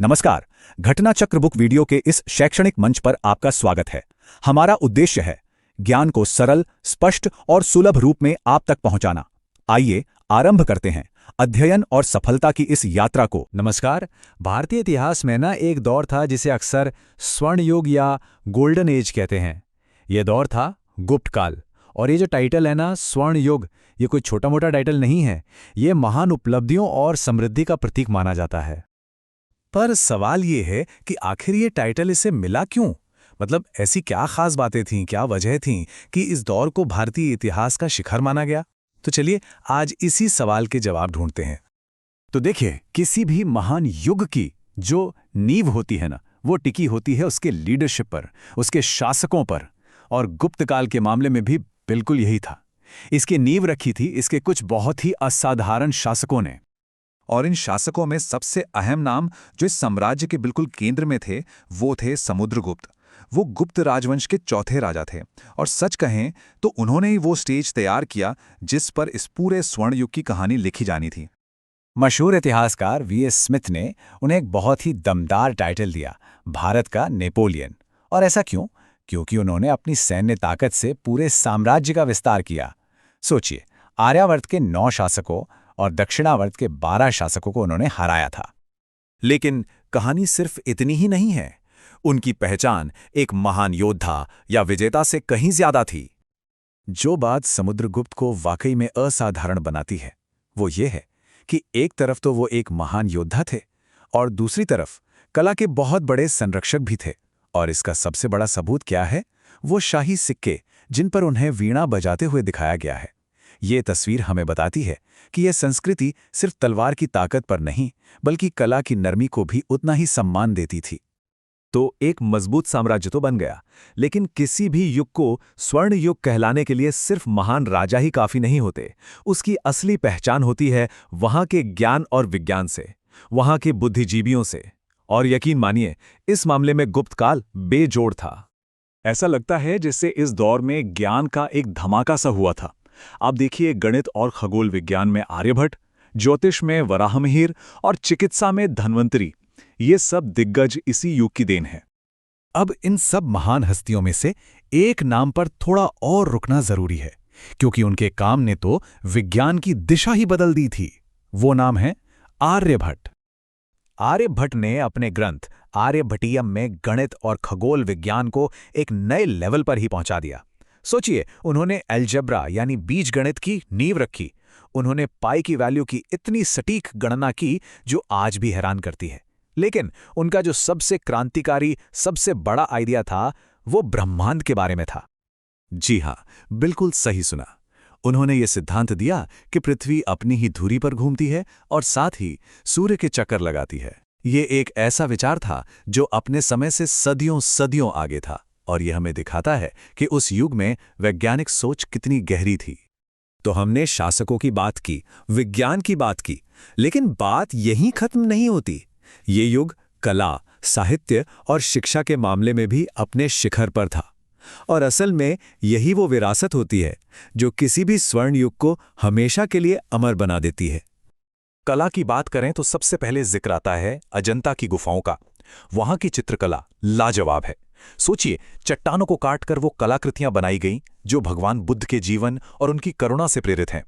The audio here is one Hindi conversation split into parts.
नमस्कार। घटना चक्र बुक वीडियो के इस शैक्षणिक मंच पर आपका स्वागत है। हमारा उद्देश्य है ज्ञान को सरल, स्पष्ट और सुलभ रूप में आप तक पहुंचाना। आइए आरंभ करते हैं अध्ययन और सफलता की इस यात्रा को। नमस्कार। भारतीय इतिहास में एक दौर था जिसे अक्सर स्वर्ण युग या गोल्डन एज कहते हैं। यह दौर था गुप्त काल। और ये जो टाइटल है स्वर्ण युग, ये कोई छोटा मोटा टाइटल नहीं है। ये महान उपलब्धियों और समृद्धि का प्रतीक माना जाता है। पर सवाल ये है कि आखिर ये टाइटल इसे मिला क्यों? मतलब ऐसी क्या खास बातें थीं, क्या वजह थीं कि इस दौर को भारतीय इतिहास का शिखर माना गया? तो चलिए आज इसी सवाल के जवाब ढूंढते हैं। तो देखिए, किसी भी महान युग की जो नींव होती है वो टिकी होती है उसके लीडरशिप पर, उसके शासकों पर। और गुप्त काल के मामले में भी बिल्कुल यही था। इसकी नींव रखी थी इसके कुछ बहुत ही असाधारण शासकों ने। और इन शासकों में सबसे अहम नाम जो इस साम्राज्य के बिल्कुल केंद्र में थे वो थे समुद्रगुप्त। वो गुप्त राजवंश के चौथे राजा थे और सच कहें तो उन्होंने ही वो स्टेज तैयार किया जिस पर इस पूरे स्वर्ण युग की कहानी लिखी जानी थी। मशहूर इतिहासकार वी.एस. स्मिथ ने उन्हें एक बहुत ही दमदार टाइटल दिया, भारत का नेपोलियन। और ऐसा क्यों? क्योंकि उन्होंने अपनी सैन्य ताकत से पूरे साम्राज्य का विस्तार किया। सोचिए, आर्यावर्त के 9 शासकों और दक्षिणावर्त के 12 शासकों को उन्होंने हराया था। लेकिन कहानी सिर्फ इतनी ही नहीं है। उनकी पहचान एक महान योद्धा या विजेता से कहीं ज्यादा थी। जो बात समुद्रगुप्त को वाकई में असाधारण बनाती है वो ये है कि एक तरफ तो वो एक महान योद्धा थे और दूसरी तरफ कला के बहुत बड़े संरक्षक भी थे। और इसका सबसे बड़ा सबूत क्या है? वो शाही सिक्के जिन पर उन्हें वीणा बजाते हुए दिखाया गया है। ये तस्वीर हमें बताती है कि यह संस्कृति सिर्फ तलवार की ताकत पर नहीं बल्कि कला की नरमी को भी उतना ही सम्मान देती थी। तो एक मजबूत साम्राज्य तो बन गया, लेकिन किसी भी युग को स्वर्ण युग कहलाने के लिए सिर्फ महान राजा ही काफी नहीं होते। उसकी असली पहचान होती है वहां के ज्ञान और विज्ञान से, वहां के बुद्धिजीवियों से। और यकीन मानिए, इस मामले में गुप्त काल बेजोड़ था। ऐसा लगता है जैसे इस दौर में ज्ञान का एक धमाका सा हुआ था। आप देखिए, गणित और खगोल विज्ञान में आर्यभट्ट, ज्योतिष में वराहमिहिर और चिकित्सा में धन्वंतरी, ये सब दिग्गज इसी युग की देन है। अब इन सब महान हस्तियों में से एक नाम पर थोड़ा और रुकना जरूरी है, क्योंकि उनके काम ने तो विज्ञान की दिशा ही बदल दी थी। वो नाम है आर्यभट्ट। आर्यभट्ट ने अपने ग्रंथ आर्यभट्टियम में गणित और खगोल विज्ञान को एक नए लेवल पर ही पहुंचा दिया। सोचिए, उन्होंने अलजेब्रा यानी बीजगणित की नींव रखी। उन्होंने पाई की वैल्यू की इतनी सटीक गणना की जो आज भी हैरान करती है। लेकिन उनका जो सबसे क्रांतिकारी, सबसे बड़ा आइडिया था वो ब्रह्मांड के बारे में था। जी हां, बिल्कुल सही सुना। उन्होंने ये सिद्धांत दिया कि पृथ्वी अपनी ही धुरी पर घूमती है और साथ ही सूर्य के चक्कर लगाती है। ये एक ऐसा विचार था जो अपने समय से सदियों सदियों आगे था। और यह हमें दिखाता है कि उस युग में वैज्ञानिक सोच कितनी गहरी थी। तो हमने शासकों की बात की, विज्ञान की बात की, लेकिन बात यहीं खत्म नहीं होती। ये युग कला, साहित्य और शिक्षा के मामले में भी अपने शिखर पर था। और असल में यही वो विरासत होती है जो किसी भी स्वर्ण युग को हमेशा के लिए अमर बना देती है। कला की बात करें तो सबसे पहले जिक्र आता है अजंता की गुफाओं का। वहां की चित्रकला लाजवाब है। सोचिए, चट्टानों को काटकर वो कलाकृतियां बनाई गईं जो भगवान बुद्ध के जीवन और उनकी करुणा से प्रेरित हैं।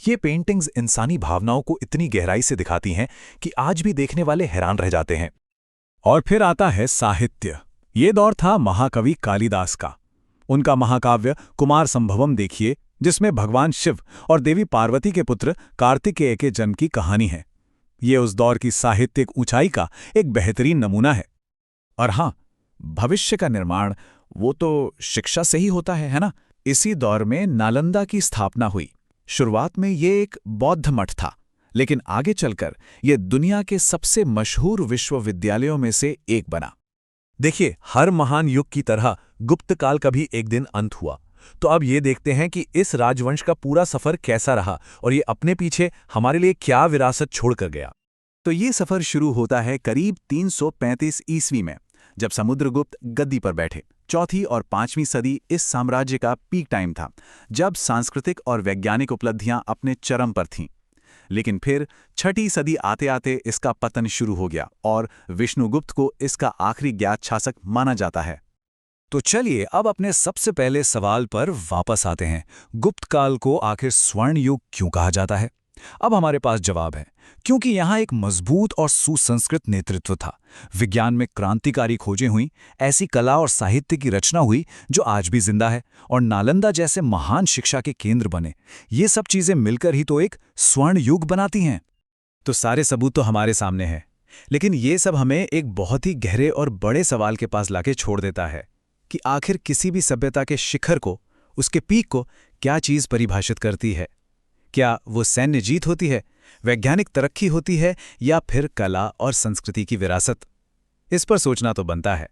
ये पेंटिंग्स इंसानी भावनाओं को इतनी गहराई से दिखाती हैं कि आज भी देखने वाले हैरान रह जाते हैं। और फिर आता है साहित्य। ये दौर था महाकवि कालिदास का। उनका महाकाव्य कुमार संभवम देखिए, जिसमें भगवान शिव और देवी पार्वती के पुत्र कार्तिकेय के जन्म की कहानी है। ये उस दौर की साहित्यिक ऊंचाई का एक बेहतरीन नमूना है। और हां, भविष्य का निर्माण वो तो शिक्षा से ही होता है ना? इसी दौर में नालंदा की स्थापना हुई। शुरुआत में ये एक बौद्ध मठ था, लेकिन आगे चलकर ये दुनिया के सबसे मशहूर विश्वविद्यालयों में से एक बना। देखिए, हर महान युग की तरह गुप्त काल का भी एक दिन अंत हुआ। तो अब ये देखते हैं कि इस राजवंश का पूरा सफर कैसा रहा और ये अपने पीछे हमारे लिए क्या विरासत छोड़कर गया। तो ये सफर शुरू होता है करीब 335 ईस्वी में, जब समुद्रगुप्त गद्दी पर बैठे। चौथी और 5वीं सदी इस साम्राज्य का पीक टाइम था, जब सांस्कृतिक और वैज्ञानिक उपलब्धियां अपने चरम पर थीं। लेकिन फिर 6ठी सदी आते आते इसका पतन शुरू हो गया और विष्णुगुप्त को इसका आखिरी ज्ञात शासक माना जाता है। तो चलिए अब अपने सबसे पहले सवाल पर वापस आते हैं। गुप्त काल को आखिर स्वर्ण युग क्यों कहा जाता है? अब हमारे पास जवाब है, क्योंकि यहाँ एक मजबूत और सुसंस्कृत नेतृत्व था। विज्ञान में क्रांतिकारी खोजें हुई, ऐसी कला और साहित्य की रचना हुई जो आज भी जिंदा है, और नालंदा जैसे महान शिक्षा के केंद्र बने। ये सब चीजें मिलकर ही तो एक स्वर्ण युग बनाती हैं। तो सारे सबूत तो हमारे सामने हैं, लेकिन ये सब हमें एक बहुत ही गहरे और बड़े सवाल के पास लाके छोड़ देता है कि आखिर किसी भी सभ्यता के शिखर को, उसके पीक को क्या चीज़ परिभाषित करती है? क्या वो सैन्य जीत होती है, वैज्ञानिक तरक्की होती है, या फिर कला और संस्कृति की विरासत? इस पर सोचना तो बनता है।